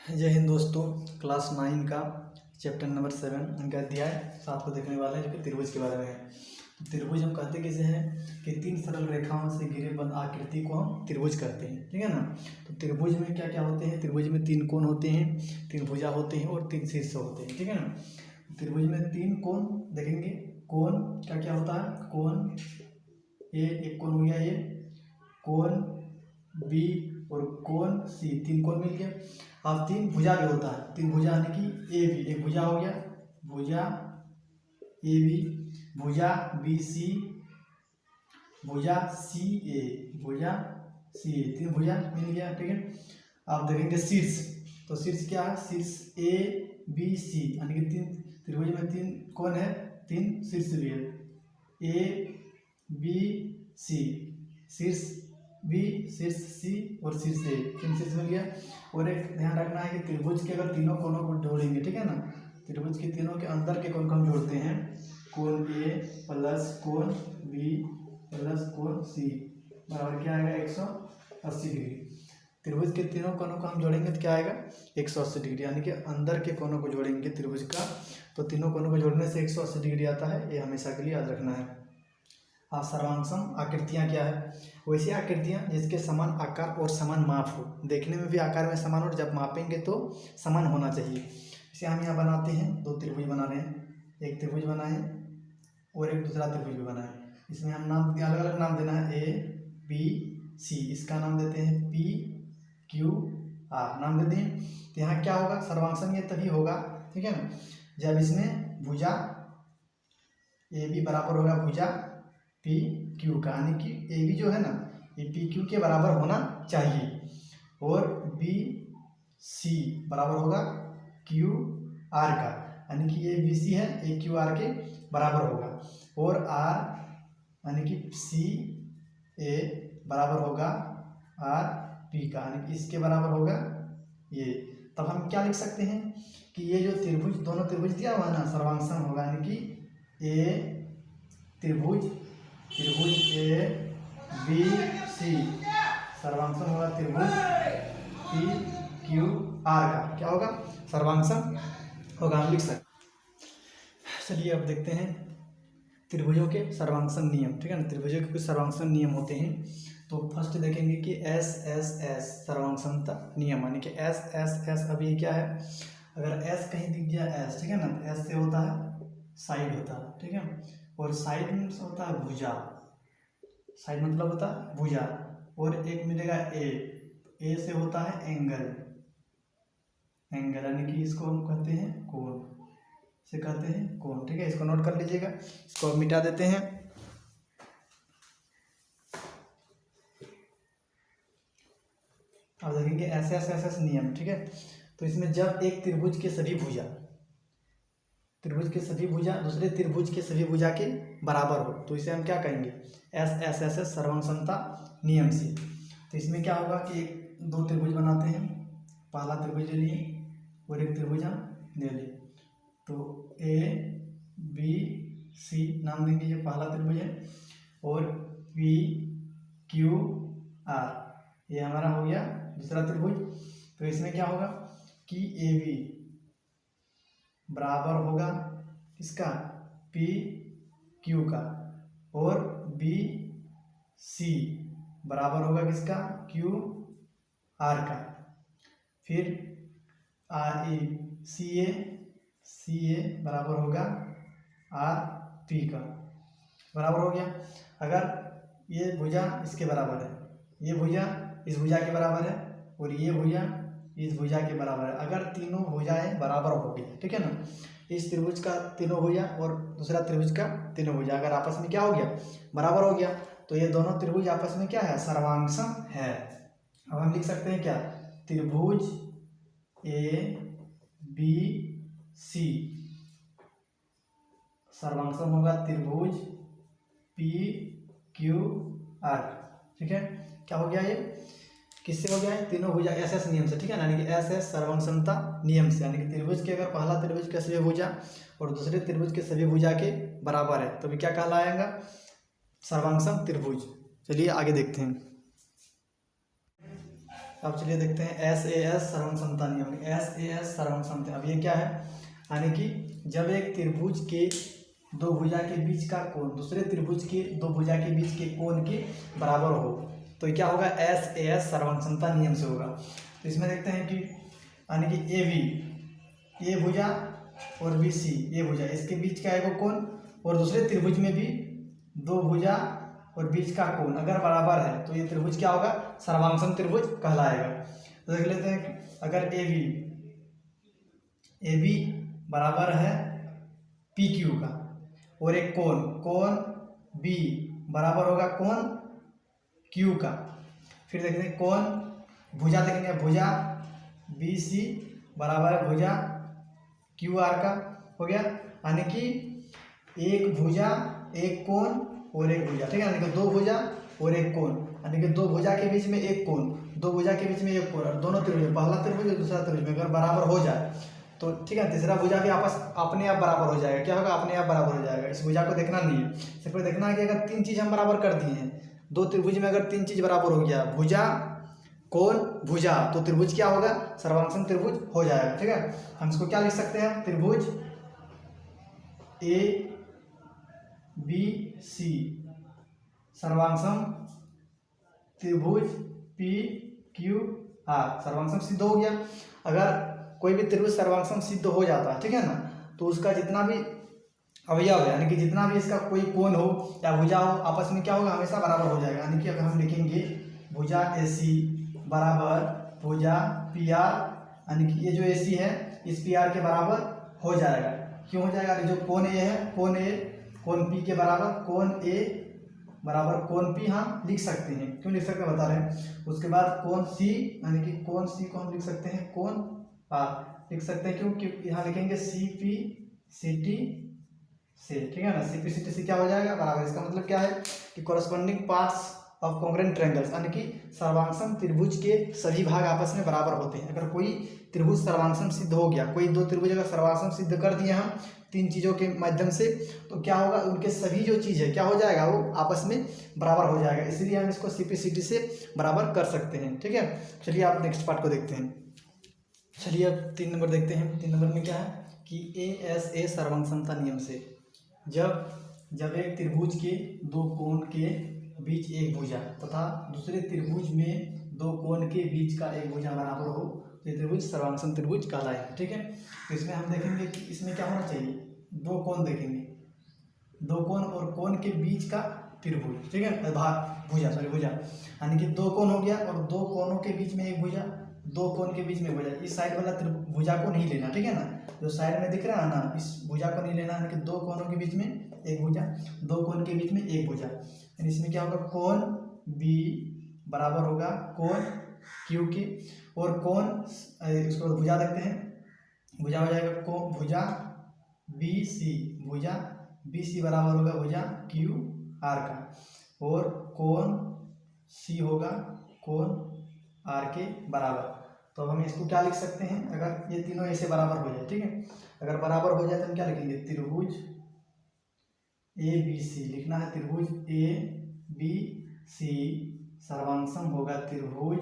जय हिंद दोस्तों। क्लास 9 का चैप्टर नंबर 7 इनका अध्याय 7 को देखने वाले हैं, जो कि त्रिभुज के बारे में है। तो त्रिभुज हम कहते किसे हैं कि तीन सरल रेखाओं से घिरे बंद आकृति को हम त्रिभुज कहते हैं, ठीक है ना। तो त्रिभुज में क्या क्या होते हैं? त्रिभुज में तीन कोण होते हैं, तीन भुजा होते हैं और तीन शीर्ष होते हैं, ठीक है ना। त्रिभुज में तीन कोण देखेंगे। कोण क्या क्या होता है? कोण ए, एक कोण हो गया ये, कोण बी और कोण सी, तीन कोण मिल गया। अब तीन भुजा भी होता है, तीन भुजा यानी कि ए बी, एक भुजा हो गया, भुजा ए बी, भुजा बी सी, भुजा सी ए, भुजा सी ए, तीन भुजा मिल गया, ठीक है। अब देखेंगे शीर्ष। तो शीर्ष क्या है? शीर्ष ए बी सी यानी कि तीन त्रिभुज में तीन कोण है, तीन शीर्ष भी है, ए बी सी, शीर्ष बी, शीर्ष सी और शीर्ष ए, तीन शीर्ष मिल गया। और एक ध्यान रखना है कि त्रिभुज के अगर तीनों कोणों को जोड़ेंगे, ठीक है ना, त्रिभुज के तीनों के अंदर के कोण को हम जोड़ते हैं, कोण ए प्लस कोण बी प्लस कोण सी बराबर क्या आएगा? 180 डिग्री। त्रिभुज के तीनों कोणों को हम जोड़ेंगे तो क्या आएगा? 180 डिग्री, यानी कि अंदर के कोणों को जोड़ेंगे त्रिभुज का, तो तीनों कोणों को जोड़ने से 180 डिग्री आता है। ये हमेशा के लिए याद रखना है। सर्वांगसम आकृतियाँ क्या है? वैसी आकृतियाँ जिसके समान आकार और समान माप हो, देखने में भी आकार में समान हो, जब मापेंगे तो समान होना चाहिए। इसे हम यहाँ बनाते हैं, दो त्रिभुज बना रहे हैं, एक त्रिभुज बनाए और एक दूसरा त्रिभुज भी बनाए। इसमें हम नाम अलग अलग नाम देना है, ए बी सी, इसका नाम देते हैं पी क्यू आर, नाम देते हैं। तो यहाँ क्या होगा? सर्वांगसम ये तभी होगा, ठीक है ना, जब इसमें भुजा ए बी बराबर होगा भुजा पी क्यू का, यानी कि ए बी जो है ना ये पी क्यू के बराबर होना चाहिए, और बी सी बराबर होगा क्यू आर का, यानी कि ये बी सी है, ए क्यू आर के बराबर होगा, और आर यानी कि सी ए बराबर होगा आर पी का, यानी कि इसके बराबर होगा ये। तब हम क्या लिख सकते हैं कि ये जो त्रिभुज, दोनों त्रिभुज दिया हुआ है ना, सर्वांगसम होगा, यानी कि ए त्रिभुज ए बी सी सर्वांगसम होगा त्रिभुज पी क्यू आर का, क्या होगा? सर्वांगसम होगा, हम लिख सकते। चलिए अब देखते हैं त्रिभुजों के सर्वांगसम नियम, ठीक है ना। त्रिभुजों के कुछ सर्वांगसम नियम होते हैं। तो फर्स्ट देखेंगे कि एस एस एस सर्वांगसमता नियम, यानी कि एस एस एस। अब ये क्या है? अगर एस कहीं दिख गया एस, ठीक है ना, एस से होता है साइड होता है, ठीक है, और साइड में होता है भुजा, साइड मतलब होता है भुजा, और एक मिलेगा ए से होता है एंगल, यानी कि इसको हम कहते हैं कोण, से कहते हैं कोण, ठीक है। इसको नोट कर लीजिएगा, इसको अब मिटा देते हैं। अब देखेंगे एस एस एस एस नियम, ठीक है। तो इसमें जब एक त्रिभुज के सभी भुजा, त्रिभुज के सभी भुजा दूसरे त्रिभुज के सभी भुजा के बराबर हो, तो इसे हम क्या कहेंगे? एस एस एस एस सर्वांगसमता नियम से। तो इसमें क्या होगा कि एक दो त्रिभुज बनाते हैं, पहला त्रिभुज ले लिए और एक त्रिभुज हम ले लिए, तो ए बी सी नाम देंगे, ये पहला त्रिभुज है, और पी क्यू आर ये हमारा हो गया दूसरा त्रिभुज। तो इसमें क्या होगा कि ए बी बराबर होगा किसका? पी क्यू का, और बी सी बराबर होगा किसका? क्यू आर का। फिर आर ई सी ए बराबर होगा आर पी का, बराबर हो गया। अगर ये भुजा इसके बराबर है, ये भुजा इस भुजा के बराबर है, और ये भुजा इस भुजा के बराबर है, अगर तीनों भुजाएं बराबर हो गई, ठीक है ना, इस त्रिभुज का तीनों भुजा और दूसरा त्रिभुज का तीनों भुजा अगर आपस में क्या हो गया? बराबर हो गया, तो ये दोनों त्रिभुज आपस में क्या है? सर्वांगसम है। अब हम लिख सकते हैं क्या? त्रिभुज ए बी सी सर्वांगसम होगा त्रिभुज पी क्यू आर, ठीक है। क्या हो गया? ये किससे हो गया है? तीनों भुजा एस एस नियम से, ठीक है ना, यानी कि एस एस सर्वांगसमता नियम से, यानी कि त्रिभुज के अगर पहला त्रिभुज के सभी भुजा और दूसरे त्रिभुज के सभी भुजा के बराबर है, तो भी क्या कहलाएगा? सर्वांगसम त्रिभुज। चलिए आगे देखते हैं। अब चलिए देखते हैं SAS सर्वम समता नियम। SAS सर्वम समता, अब ये क्या है, यानी कि जब एक त्रिभुज के दो भुजा के बीच का कोण दूसरे त्रिभुज के दो भुजा के बीच के कोण के बराबर हो तो क्या होगा, SAS सर्वम समता नियम से होगा। तो इसमें देखते हैं कि यानी कि AB ए भुजा और BC ए भुजा, इसके बीच का एक कोण और दूसरे त्रिभुज में भी दो भुजा और बीच का कोण अगर बराबर है तो ये त्रिभुज क्या होगा, सर्वांगसम त्रिभुज कहलाएगा। तो देख लेते हैं कि अगर AB बराबर है PQ का और एक कोण B बराबर होगा कोण Q का, फिर देखते हैं कोण भुजा देखेंगे, भुजा BC बराबर है भुजा QR का, हो गया। यानी कि एक भुजा एक कोण और एक भुजा, ठीक है, यानी कि दो भुजा और एक कोण, यानी कि दो भुजा के बीच में एक कोण, दो भुजा के बीच में एक कोण, और दोनों त्रिभुज पहला त्रिभुज और दूसरा त्रिभुज में अगर बराबर हो जाए तो ठीक है, तीसरा भुजा भी आपस अपने आप बराबर हो जाएगा। क्या होगा, अपने आप बराबर हो जाएगा। इस भुजा को देखना नहीं है, सिर्फ देखना है कि अगर तीन चीज हम बराबर कर दिए हैं, दो त्रिभुज में अगर तीन चीज बराबर हो गया, भुजा कोण भुजा, तो त्रिभुज क्या होगा, सर्वांगसम त्रिभुज हो जाएगा। ठीक है, हम इसको क्या लिख सकते हैं, त्रिभुज ABC सर्वांगसम त्रिभुज PQR सर्वांगसम सिद्ध हो गया। अगर कोई भी त्रिभुज सर्वांगसम सिद्ध हो जाता है, ठीक है ना, तो उसका जितना भी अवयव है, यानी कि जितना भी इसका कोई कोण हो या भुजा हो, आपस में क्या होगा, हमेशा बराबर हो जाएगा। यानी कि अगर हम लिखेंगे भुजा AC बराबर भुजा PR, यानी कि ये जो AC है इस PR के बराबर हो जाएगा। क्यों हो जाएगा, जो कोण A है, कोण P के बराबर, कोण A बराबर कोण P हम लिख सकते हैं। क्यों लिख सकते हैं बता रहे हैं। उसके बाद कोण C, यानी कि कोण C को हम लिख सकते हैं कोण R लिख सकते हैं। क्योंकि यहाँ लिखेंगे CPCT से, ठीक है ना, CPCT से क्या हो जाएगा, बराबर। इसका मतलब क्या है कि corresponding parts of congruent triangles, यानी कि सर्वांगसम त्रिभुज के सभी भाग आपस में बराबर होते हैं। अगर कोई त्रिभुज सर्वांगसम सिद्ध हो गया, कोई दो त्रिभुज अगर सर्वांगसम सिद्ध कर दिए हम तीन चीज़ों के माध्यम से, तो क्या होगा, उनके सभी जो चीज़ है क्या हो जाएगा, वो आपस में बराबर हो जाएगा। इसलिए हम इसको CPCT से बराबर कर सकते हैं। ठीक है, चलिए आप नेक्स्ट पार्ट को देखते हैं। चलिए अब 3 नंबर देखते हैं। 3 नंबर में क्या है कि ASA सर्वांगसमता नियम से जब एक त्रिभुज के दो कोण के बीच एक भुजा तथा दूसरे त्रिभुज में दो कोण के बीच का एक भुजा बराबर हो तो ये त्रिभुज सर्वांगसम त्रिभुज कहलाएगा। ठीक है, तो इसमें हम देखेंगे कि इसमें क्या होना चाहिए, दो कोण देखेंगे, दो कोण और कोण के बीच का त्रिभुज, ठीक है, भुजा, यानी कि दो कोण हो गया और दो कोणों के बीच में एक भुजा, दो कोण के बीच में भुजा। इस साइड वाला भुजा को नहीं लेना, ठीक है ना, जो साइड में दिख रहा है ना, इस भुजा को नहीं लेना, यानी कि दो कोणों के बीच में एक भुजा, दो कोण के बीच में एक भुजा। यानी इसमें क्या होगा, कोण B बराबर होगा कोण Q के, और कोण इसको भुजा देखते हैं, भुजा हो जाएगा भुजा BC बराबर होगा भुजा QR का, और कोण C होगा कोण R के बराबर। तो अब हम इसको क्या लिख सकते हैं, अगर ये तीनों ऐसे बराबर हो जाए, ठीक है, अगर बराबर हो जाए तो हम क्या लिखेंगे, त्रिभुज ABC लिखना है, त्रिभुज ABC सर्वांगसम होगा त्रिभुज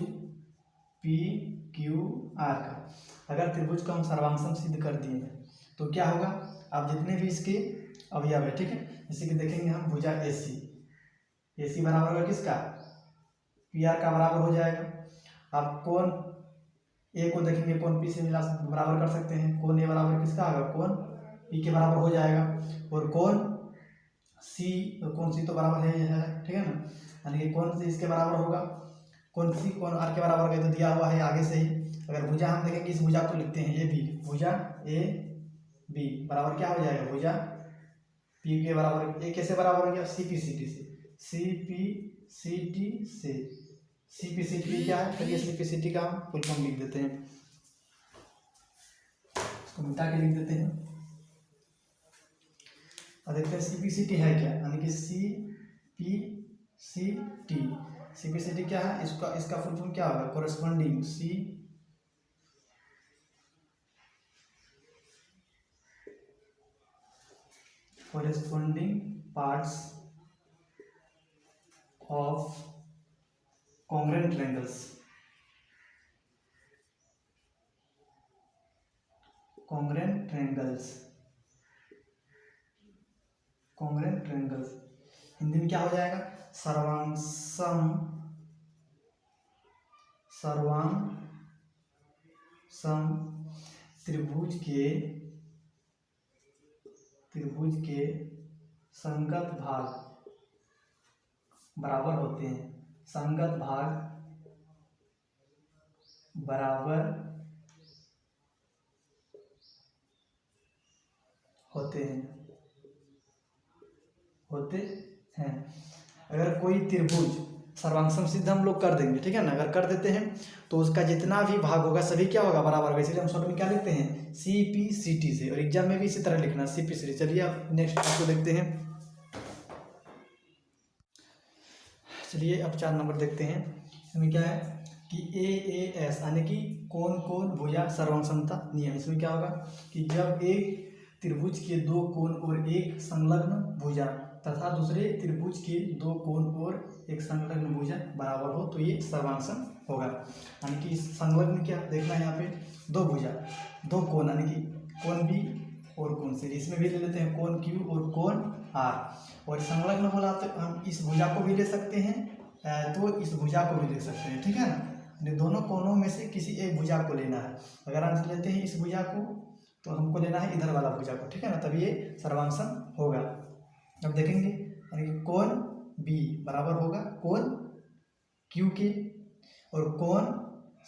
PQR का। अगर त्रिभुज को हम सर्वांगसम सिद्ध कर दिए हैं तो क्या होगा, अब जितने भी इसके अवयव है, ठीक है, जैसे कि देखेंगे हम भुजा AC बराबर होगा किसका, PR का बराबर हो जाएगा। अब कोण A को देखेंगे, कोण P से मिला बराबर कर सकते हैं, कोण A बराबर किसका होगा, कोण P के बराबर हो जाएगा। और कोण C तो बराबर है, ठीक है ना, यानी कि कोण C इसके बराबर होगा, कोण C कोण R के बराबर तो दिया हुआ है आगे से ही। अगर भुजा हम देखेंगे, इस भुजा को लिखते हैं AB, भुजा AB बराबर क्या हो जाएगा, भुजा P के बराबर, A कैसे बराबर हो गया, CPCT से। CPCT क्या है, चलिए CPCT का हम फुल फॉर्म लिख देते हैं, इसको मिटा के लिख देते हैं और देखते हैं CPCT है क्या, यानी कि CPCT क्या है, इसका फुल फॉर्म क्या होगा, corresponding parts of congruent triangles, congruent triangles. Congruent triangles Hindi में क्या हो जाएगा? सर्वांगसम त्रिभुज के संगत भाग बराबर होते हैं। संगत भाग बराबर होते हैं। अगर कोई त्रिभुज सर्वांग सिद्ध हम लोग कर देंगे, ठीक है ना। अगर कर देते हैं तो उसका जितना भी भाग होगा सभी क्या होगा? बराबर होगा। इसलिए हम शॉर्ट में क्या लिखते हैं? CPCT से। और एग्जाम में भी इसी तरह लिखना CPCT। चलिए अब नेक्स्ट आपको देखते हैं। चलिए अब 4 नंबर देखते हैं। इसमें क्या है कि AAS यानी कि कोण भुजा सर्वांगसमता नियम। इसमें क्या होगा कि जब एक त्रिभुज के 2 कोण और एक संलग्न भुजा तथा दूसरे त्रिभुज के 2 कोण और एक संलग्न भुजा बराबर हो तो ये सर्वांगसम होगा। यानी कि संलग्न क्या देखना है यहाँ पे? 2 भुजा 2 कोण यानी कि कोण B और कोण C। इसमें भी ले लेते हैं कोण Q और कोण R। और संलग्न बोला तो हम इस भुजा को भी ले सकते हैं तो इस भुजा को भी ले सकते हैं, ठीक है ना। दोनों कोणों में से किसी एक भुजा को लेना है। अगर हम लेते हैं इस भुजा को तो हमको लेना है इधर वाला भुजा को, ठीक है ना, तब ये सर्वांगसम होगा। अब देखेंगे यानी कि कोण B बराबर होगा कोण Q के और कोण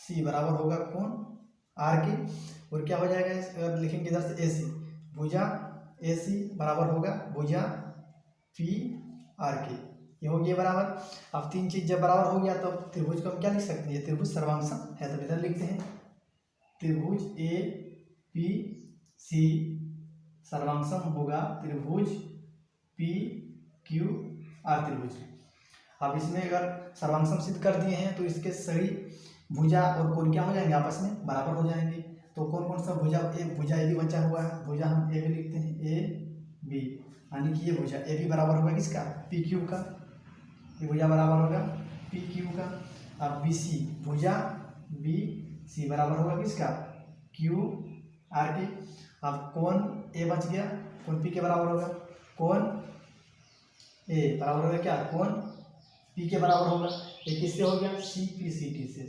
C बराबर होगा कोण R के। और क्या हो जाएगा? अगर लिखेंगे इधर से AC, भुजा AC बराबर होगा भुजा PR के। ये हो गया बराबर। अब 3 चीज जब बराबर हो गया तो त्रिभुज को हम क्या लिख सकते हैं? त्रिभुज सर्वांगसम है। तो इधर लिखते हैं त्रिभुज APC सर्वांगसम होगा त्रिभुज PQR त्रिभुज। अब इसमें अगर सर्वांगसम सिद्ध कर दिए हैं तो इसके सभी भुजा और कोण क्या हो जाएंगे? आपस में बराबर हो जाएंगे। तो कौन कौन सा भुजा? एक भुजा AB बचा हुआ है। भुजा हम AB लिखते हैं AB, यानी कि ये भुजा AB बराबर होगा किसका? PQ का। ये भुजा बराबर होगा PQ का। अब BC भुजा BC बराबर होगा किसका? QR के। अब कोण A बच गया, कोण P के बराबर होगा। कोण A बराबर होगा क्या? कोण P के बराबर होगा। ये किससे हो गया? CPCT से।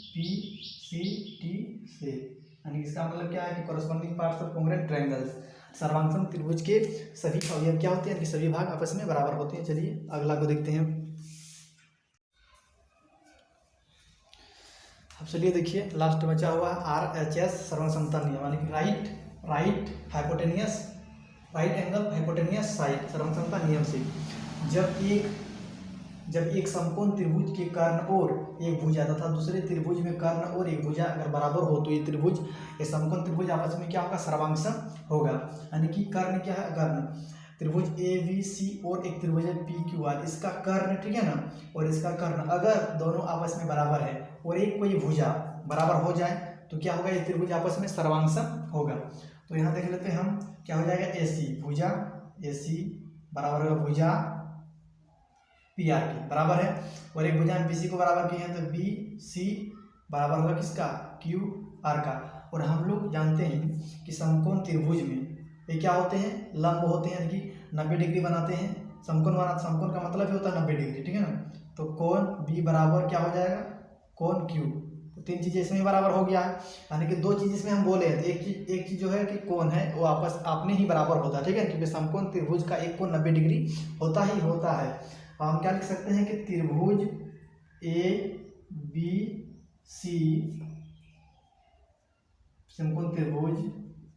CPCT से यानी इसका मतलब क्या है कि corresponding parts of congruent triangles सर्वांगसम त्रिभुज के सभी अवयव क्या होते हैं कि सभी भाग आपस में बराबर होते हैं। चलिए अगला को देखते हैं। अब चलिए देखिए लास्ट बचा हुआ RHS सर्वांगसमता नियम यानी कि राइट एंगल हाइपोटेनियस साइड सर्वांगसमता नियम से जब एक समकोण त्रिभुज के कर्ण और एक भुजा तथा दूसरे त्रिभुज में कर्ण और एक भुजा अगर बराबर हो तो ये समकोण त्रिभुज आपस में क्या होगा? सर्वांगसम होगा। यानी कि कर्ण क्या है? कर्ण त्रिभुज ABC और एक त्रिभुज है PQR, इसका कर्ण, ठीक है ना, और इसका कर्ण अगर दोनों आपस में बराबर है और एक कोई भुजा बराबर हो जाए तो क्या होगा? ये त्रिभुज आपस में सर्वांगसम होगा। तो यहाँ देख लेते हैं हम क्या हो जाएगा? AC भुजा AC बराबर होगा भुजा PR के बराबर है। और एक भुजा BC को बराबर किए हैं तो BC बराबर होगा किसका? QR का। और हम लोग जानते हैं कि समकोण त्रिभुज में ये क्या होते हैं? लंब होते हैं, यानी कि 90 डिग्री बनाते हैं। समकोण का मतलब ही होता है 90 डिग्री, ठीक है ना। तो कोण B बराबर क्या हो जाएगा? कोण Q। तो 3 चीजें इसमें बराबर हो गया है। यानी कि 2 चीज इसमें हम बोले हैं। एक चीज जो है कि कोण है वो आपस आपने ही बराबर होता है, ठीक है, क्योंकि समकोण त्रिभुज का एक कोण 90 डिग्री होता है। हम क्या लिख सकते हैं कि त्रिभुज ABC समकोण त्रिभुज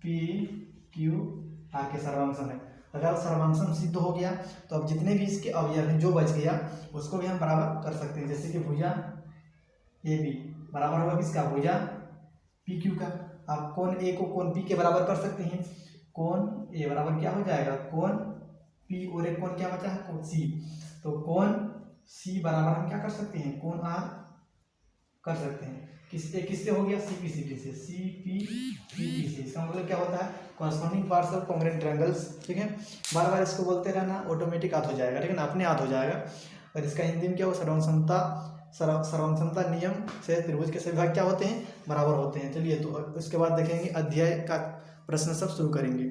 PQR के सर्वांगसम है। अगर सर्वांगसम सिद्ध हो गया तो अब जितने भी इसके अवयव हैं जो बच गया उसको भी हम बराबर कर सकते हैं। जैसे कि भुजा AB बराबर होगा किसका? भुजा PQ का। आप कोण A को कोण P के बराबर कर सकते हैं। कोण A बराबर क्या हो जाएगा? कोण P और एक कोण क्या बचा है? कोण C। तो कोण C बराबर हम क्या कर सकते हैं? कोण R कर सकते हैं। किससे हो गया? CPCT से। CPCT से इसका मतलब क्या होता है? Corresponding parts of congruent triangles, ठीक है। बार बार इसको बोलते रहना, ऑटोमेटिक याद हो जाएगा, ठीक है ना, अपने याद हो जाएगा। और इसका हिंदी में क्या हो? सर्वांगसमता सर्वसमता नियम से त्रिभुज के सभी भाग क्या होते हैं, बराबर होते हैं। चलिए तो इसके बाद देखेंगे अध्याय का प्रश्न सब शुरू करेंगे।